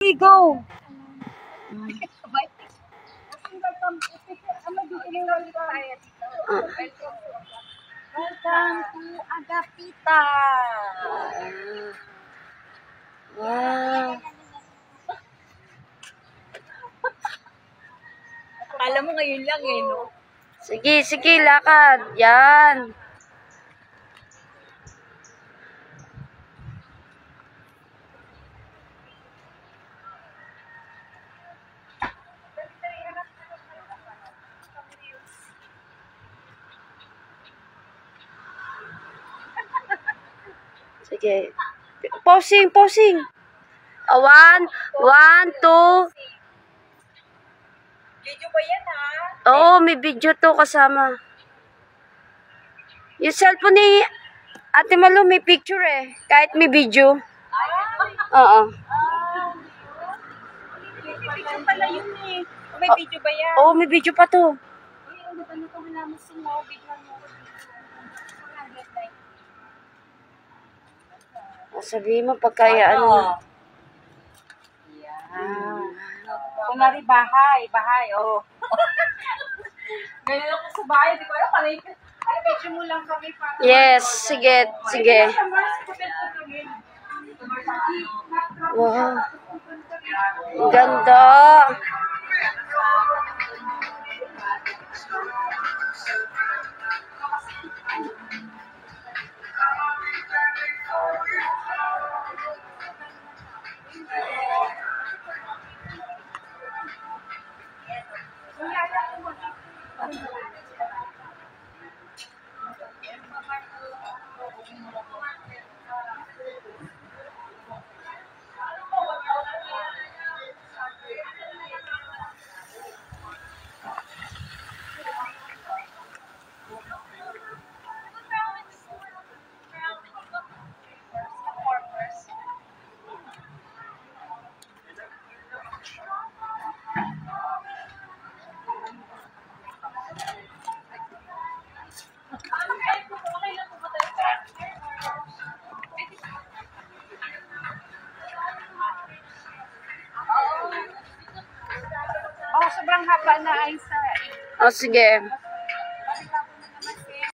sige, go. Welcome to Agapita. Wow. Akala mo ngayon lang eh, no? Sige, sige, lakad. Yan. Sige. Pausing, pausing. 1, 2. Video ba yan, ha? Oo, may video to kasama. Yung cellphone ni Ate Malu may picture eh. Kahit may video. Oo. May video pala yun eh. May video ba yan? Oo, may video pa to. Uy, ano ba nito? Hinamas mo. Video mo. Sabihin mo pagkaya ano. Yan. Kunwari bahay. Bahay, oh. Ganyan ako sa bahay. Di ko alam kanay. Ay, medyo mo lang kami para. Yes, sige, sige. Wow. Ang ganda. Oh, sobrang haba na ay sa. Oh, sige.